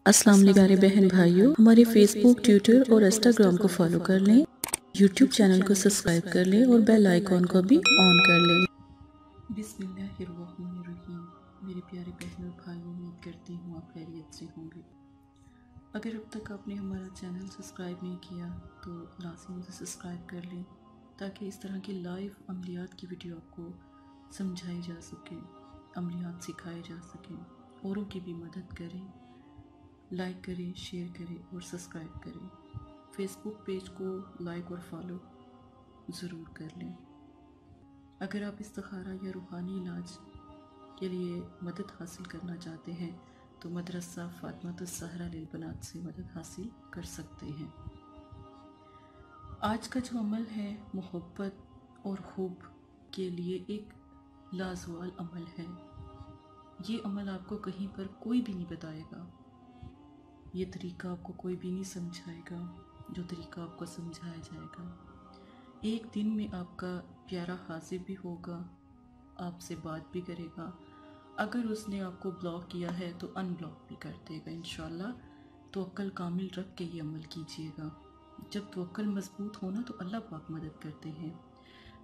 अस्सलाम वालेकुम प्यारे बहन भाइयों, हमारे फेसबुक, ट्विटर और इंस्टाग्राम को फॉलो कर लें, यूट्यूब चैनल को सब्सक्राइब कर लें और बेल आइकॉन को भी ऑन कर लें। बिस्मिल्लाहिर्रहमानिर्रहीम। मेरे प्यारे बहनों भाइयों, उम्मीद करती हूँ आप खैरियत से होंगे। अगर अब तक आपने हमारा चैनल सब्सक्राइब नहीं किया तो लाज़िम उसे सब्सक्राइब कर लें, ताकि इस तरह की लाइव अमलियात की वीडियो आपको समझाई जा सके, अमलियात सिखाए जा सकें, औरों की भी मदद करें। लाइक करें, शेयर करें और सब्सक्राइब करें। फेसबुक पेज को लाइक और फॉलो ज़रूर कर लें। अगर आप इस्तिखारा या रूहानी इलाज के लिए मदद हासिल करना चाहते हैं तो मदरसा फातिमातुस ज़हरा लिल बनात से मदद हासिल कर सकते हैं। आज का जो अमल है मोहब्बत और खूब के लिए एक लाजवाल अमल है। ये अमल आपको कहीं पर कोई भी नहीं बताएगा, ये तरीका आपको कोई भी नहीं समझाएगा। जो तरीका आपको समझाया जाएगा, एक दिन में आपका प्यारा हाजिर भी होगा, आपसे बात भी करेगा। अगर उसने आपको ब्लॉक किया है तो अनब्लॉक भी कर देगा इंशाल्लाह। तवक्कल कामिल रख के ये अमल कीजिएगा। जब तवक्कल मजबूत होना तो अल्लाह पाक मदद करते हैं।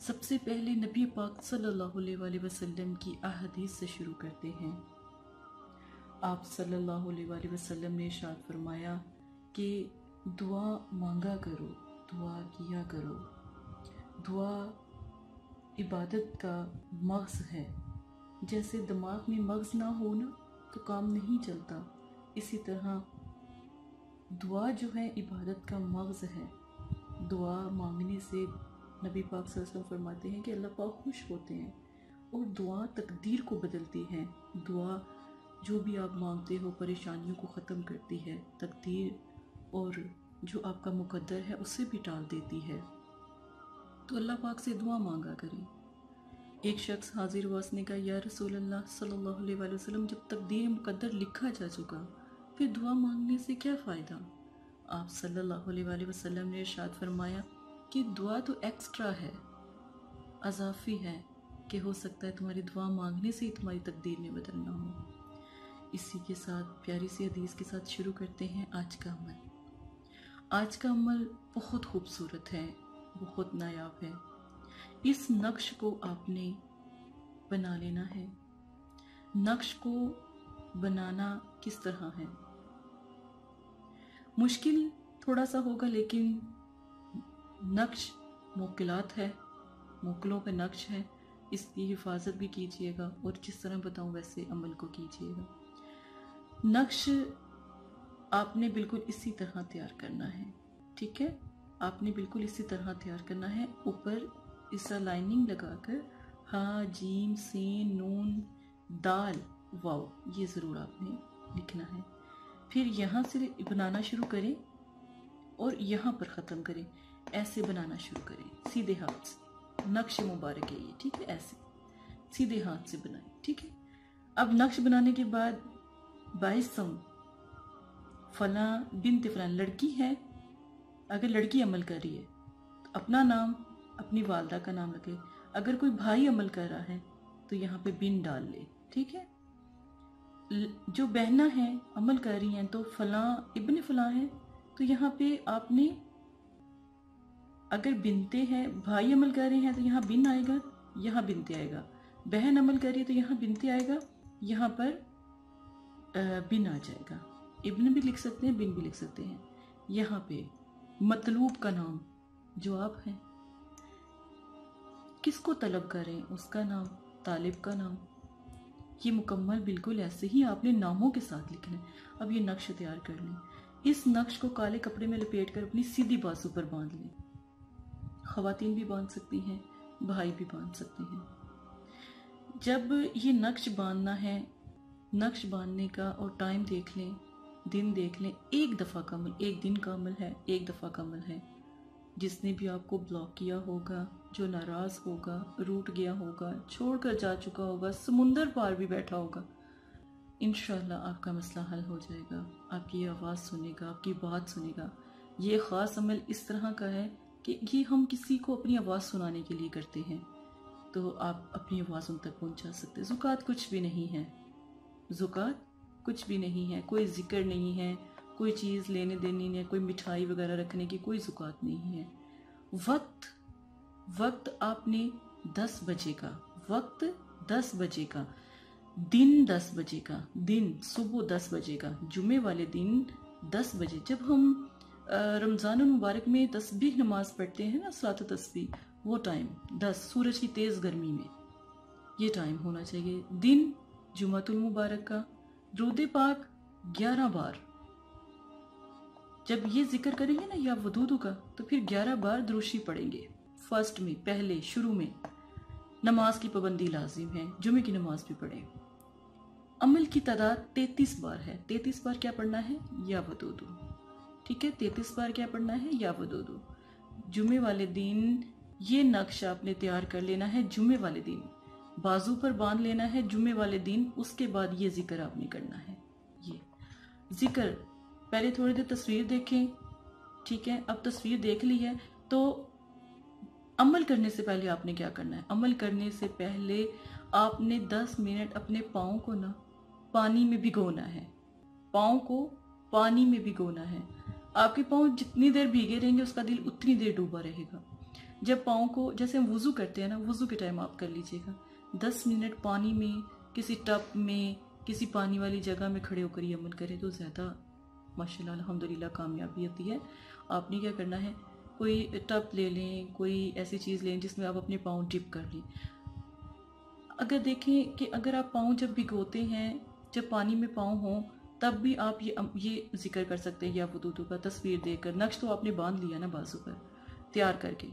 सबसे पहले नबी पाक सल्लल्लाहु अलैहि वसल्लम की अहदीस से शुरू करते हैं। आप सल्लल्लाहु अलैहि वसल्लम ने इरशाद फरमाया कि दुआ मांगा करो, दुआ किया करो। दुआ इबादत का मग़ज़ है। जैसे दिमाग में मग़ज़ ना हो ना तो काम नहीं चलता, इसी तरह दुआ जो है इबादत का मग़ज़ है। दुआ मांगने से नबी पाक सल्लल्लाहु अलैहि वसल्लम फरमाते हैं कि अल्लाह पाक खुश होते हैं और दुआ तकदीर को बदलती है। दुआ जो भी आप मांगते हो परेशानियों को ख़त्म करती है, तकदीर और जो आपका मुकद्दर है उसे भी टाल देती है। तो अल्लाह पाक से दुआ मांगा करें। एक शख्स हाजिर हुआ, उसने कहा या रसूल अल्लाह सल्लल्लाहु अलैहि वसल्लम, जब तकदीर मुकद्दर लिखा जा चुका फिर दुआ मांगने से क्या फ़ायदा? आप सल्लल्लाहु अलैहि वसल्लम ने इरशाद फरमाया कि दुआ तो एक्स्ट्रा है, अज़ाफ़ी है, कि हो सकता है तुम्हारी दुआ मांगने से ही तुम्हारी तकदीर में बदलना हो। इसी के साथ प्यारी सी हदीस के साथ शुरू करते हैं आज का अमल। आज का अमल बहुत खूबसूरत है, बहुत नायाब है। इस नक्श को आपने बना लेना है। नक्श को बनाना किस तरह है? मुश्किल थोड़ा सा होगा, लेकिन नक्श मुश्किलात है, मुश्किलों पे नक्श है। इसकी हिफाजत भी कीजिएगा और जिस तरह बताऊं वैसे अमल को कीजिएगा। नक्श आपने बिल्कुल इसी तरह तैयार करना है, ठीक है? आपने बिल्कुल इसी तरह तैयार करना है। ऊपर इस लाइनिंग लगाकर हा, जीम, सीन, नून, दाल, वाव, ये ज़रूर आपने लिखना है। फिर यहाँ से बनाना शुरू करें और यहाँ पर ख़त्म करें। ऐसे बनाना शुरू करें सीधे हाथ से। नक्श मुबारक है ये, ठीक है? ऐसे सीधे हाथ से बनाएं, ठीक है? अब नक्श बनाने के बाद 22 फला बिन्त फलां लड़की है। अगर लड़की अमल कर रही है तो अपना नाम, अपनी वालदा का नाम रखे। अगर कोई भाई अमल कर रहा है तो यहाँ पे बिन डाल ले, ठीक है? जो बहना है अमल कर रही हैं तो फलां इब्न फलां है तो यहाँ पे आपने, अगर बिनते हैं, भाई अमल कर रहे हैं तो यहाँ बिन आएगा, यहाँ बिनते आएगा। बहन अमल कर रही है तो यहाँ बिनते आएगा, यहाँ पर बिन आ जाएगा। इब्न भी लिख सकते हैं, बिन भी लिख सकते हैं। यहाँ पे मतलूब का नाम, जो आप हैं, किसको तलब करें उसका नाम, तालिब का नाम, ये मुकम्मल बिल्कुल ऐसे ही आपने नामों के साथ लिखना है। अब ये नक्श तैयार कर लें। इस नक्श को काले कपड़े में लपेट कर अपनी सीधी बाजू पर बांध लें। ख़वातीन भी बांध सकती हैं, भाई भी बांध सकते हैं। जब ये नक्श बांधना है, नक्श बांधने का और टाइम देख लें, दिन देख लें। एक दफ़ा का अमल, एक दिन का अमल है, एक दफ़ा का अमल है। जिसने भी आपको ब्लॉक किया होगा, जो नाराज़ होगा, रूठ गया होगा, छोड़कर जा चुका होगा, समुंदर पार भी बैठा होगा, इंशाल्लाह आपका मसला हल हो जाएगा। आपकी आवाज़ सुनेगा, आपकी बात सुनेगा। ये ख़ास अमल इस तरह का है कि ये हम किसी को अपनी आवाज़ सुनाने के लिए करते हैं, तो आप अपनी आवाज़ उन तक पहुँचा सकते हैं। ज़ुकात कुछ भी नहीं है, ज़ुकात कुछ भी नहीं है, कोई जिक्र नहीं है, कोई चीज़ लेने देनी नहीं है, कोई मिठाई वगैरह रखने की कोई ज़ुकात नहीं है। वक्त आपने 10 बजे का, वक्त 10 बजे का, दिन 10 बजे का, दिन सुबह 10 बजे का, जुमे वाले दिन 10 बजे। जब हम रमज़ान मुबारक में तस्बीह नमाज पढ़ते हैं ना, सलात तस्बीह, वो टाइम 10 सूरज की तेज़ गर्मी में ये टाइम होना चाहिए। दिन जुमातुल मुबारक का, दुरूद पाक 11 बार। जब ये जिक्र करेंगे ना या वदूदू का, तो फिर 11 बार दुरूशी पढ़ेंगे। फर्स्ट में, पहले शुरू में नमाज की पाबंदी लाजिम है, जुमे की नमाज भी पढ़ें। अमल की तादाद 33 बार है। 33 बार क्या पढ़ना है? या वदूदू। ठीक है, 33 बार क्या पढ़ना है? या वदूदू। जुमे वाले दिन ये नक्शा आपने तैयार कर लेना है। जुमे वाले दिन बाजू पर बांध लेना है जुमे वाले दिन। उसके बाद ये जिक्र आपने करना है। ये जिक्र पहले थोड़ी देर तस्वीर देखें। ठीक है, अब तस्वीर देख ली है तो अमल करने से पहले आपने क्या करना है? अमल करने से पहले आपने 10 मिनट अपने पाँव को ना पानी में भिगोना है। पाँव को पानी में भिगोना है। आपके पाँव जितनी देर भीगे रहेंगे उसका दिल उतनी देर डूबा रहेगा। जब पाँव को, जैसे हम वुज़ू करते हैं ना, वुज़ू के टाइम आप कर लीजिएगा। 10 मिनट पानी में, किसी टब में, किसी पानी वाली जगह में खड़े होकर ये अमल करें तो ज़्यादा माशाल्लाह अल्हम्दुलिल्लाह कामयाबी होती है। आपने क्या करना है, कोई टब ले लें, कोई ऐसी चीज़ लें जिसमें आप अपने पाँव डिप कर लें। अगर देखें कि अगर आप पाँव जब भिगोते हैं, जब पानी में पाँव हों, तब भी आप ये जिक्र कर सकते हैं या वदूदू का, तस्वीर देकर। नक्श तो आपने बांध लिया ना बाजू पर तैयार करके।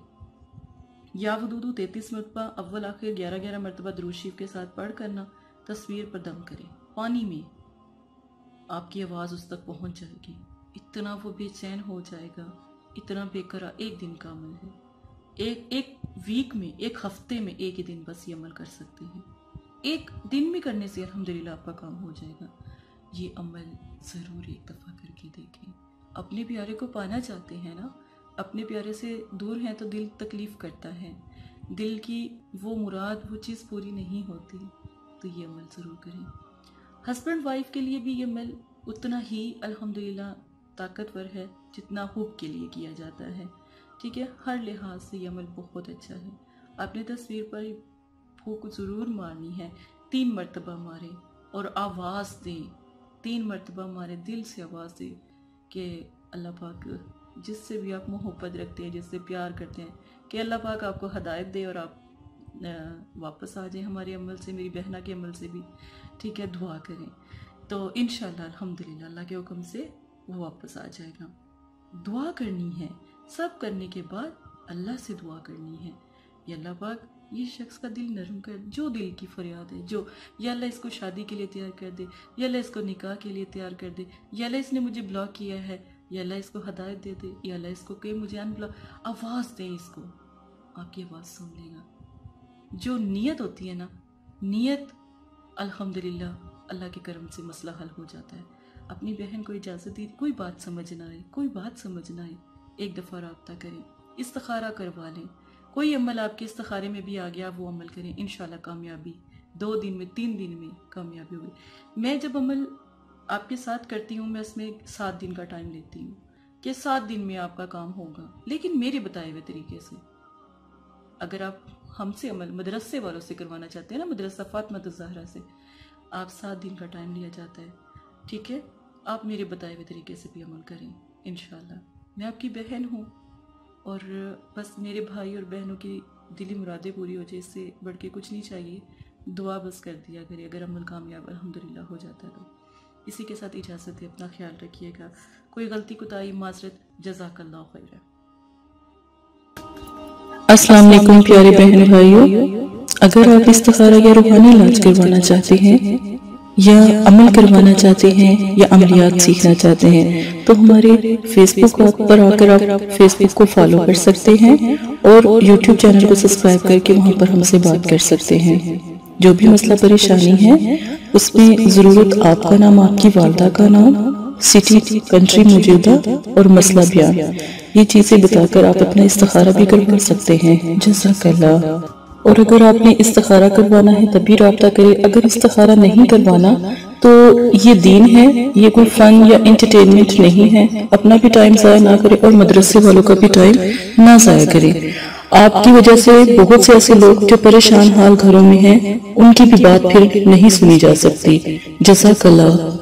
या वदूदू 33 मरतबा अव्वल आखिर 11-11 मरतबा दुरूद शरीफ के साथ पढ़ करना। तस्वीर पर दम करें पानी में। आपकी आवाज़ उस तक पहुंच जाएगी। इतना वो बेचैन हो जाएगा, इतना बेकरार। एक दिन का अमल है। एक वीक में, एक हफ्ते में एक ही दिन बस ये अमल कर सकते हैं। एक दिन में करने से अल्हम्दुलिल्लाह आपका काम हो जाएगा। ये अमल ज़रूर एक दफ़ा करके देखें। अपने प्यारे को पाना चाहते हैं ना, अपने प्यारे से दूर हैं तो दिल तकलीफ़ करता है। दिल की वो मुराद, वो चीज़ पूरी नहीं होती, तो ये अमल ज़रूर करें। हस्बैंड वाइफ के लिए भी ये अमल उतना ही अल्हम्दुलिल्लाह ताकतवर है जितना हुब के लिए किया जाता है। ठीक है, हर लिहाज से ये अमल बहुत अच्छा है। आपने तस्वीर पर फूंक ज़रूर मारनी है। 3 मरतबा मारें और आवाज़ दें। 3 मरतबा मारें, दिल से आवाज़ दें कि अल्लाह पाक जिससे भी आप मोहब्बत रखते हैं, जिससे प्यार करते हैं, कि अल्लाह पाक आपको हदायत दे और आप वापस आ जाएं हमारे अमल से, मेरी बहना के अमल से भी। ठीक है, दुआ करें तो इंशाअल्लाह अल्हम्दुलिल्लाह अल्लाह के हुक्म से वो वापस आ जाएगा। दुआ करनी है, सब करने के बाद अल्लाह से दुआ करनी है, या अल्लाह पाक ये शख्स का दिल नरम कर, जो दिल की फरियाद है, जो या अल्लाह इसको शादी के लिए तैयार कर दे, या अल्लाह इसको निकाह के लिए तैयार कर दे, या अल्लाह इसने मुझे ब्लॉक किया है, या अल्लाह इसको हदायत दे दे, या अल्लाह इसको कहे मुझे अनब्लॉक। आवाज़ दें इसको, आपकी आवाज़ सुन लेगा। जो नीयत होती है ना, नीयत अल्हम्दुलिल्लाह अल्लाह के करम से मसला हल हो जाता है। अपनी बहन को इजाज़त दी, कोई बात समझ ना आए, कोई बात समझ ना आए, एक दफ़ा रब्ता करें, इस्तिखारा करवा लें। कोई अमल आपके इस्तिखारे में भी आ गया, वो अमल करें, इंशाल्लाह कामयाबी 2 दिन में, 3 दिन में कामयाबी होगी। मैं जब अमल आपके साथ करती हूँ, मैं इसमें 7 दिन का टाइम लेती हूँ कि 7 दिन में आपका काम होगा, लेकिन मेरे बताए हुए तरीके से। अगर आप हमसे अमल मदरसे वालों से करवाना चाहते हैं ना, मदरसा फातिमा ज़हरा से, आप 7 दिन का टाइम लिया जाता है। ठीक है, आप मेरे बताए हुए तरीके से भी अमल करें इंशाल्लाह। मैं आपकी बहन हूँ और बस मेरे भाई और बहनों की दिली मुरादें पूरी हो जाए, इससे बढ़ के कुछ नहीं चाहिए। दुआ बस कर दिया करें, अगर अमल कामयाब अल्हम्दुलिल्लाह हो जाता है तो। इसी के साथ इजाज़त है, अपना ख्याल रखिएगा। कोई गलती कोताही माजरत, जज़ाकल्लाह खैर। अस्सलाम वालेकुम प्यारे बहन भाइयों, अगर आप इस्तिखारा या रूहानी इलाज करवाना चाहते हैं या अमल करवाना चाहते हैं या अमलियात सीखना चाहते हैं तो हमारे फेसबुक पर आकर आप फेसबुक को फॉलो कर सकते हैं और यूट्यूब चैनल को सब्सक्राइब करके वहां पर हमसे बात कर सकते हैं। जो भी मसला परेशानी है उसमें ज़रूरत आपका नाम, आपकी वालदा का नाम, सिटी, कंट्री मौजूदा और मसला बयान, ये चीज़ें बताकर आप अपना इस्तिखारा भी करवा सकते हैं। जज़ाकल्लाह। और अगर आपने इस्तिखारा करवाना है तभी राब्ता करें। अगर इस्तिखारा नहीं करवाना तो ये दीन है, ये कोई फन या एंटरटेनमेंट नहीं है। अपना भी टाइम ज़ाया ना करें और मदरसे वालों का भी टाइम ना ज़ाया करें। आपकी वजह से बहुत से ऐसे लोग जो परेशान हाल घरों में हैं, उनकी भी बात फिर नहीं सुनी जा सकती। जज़ाकल्लाह।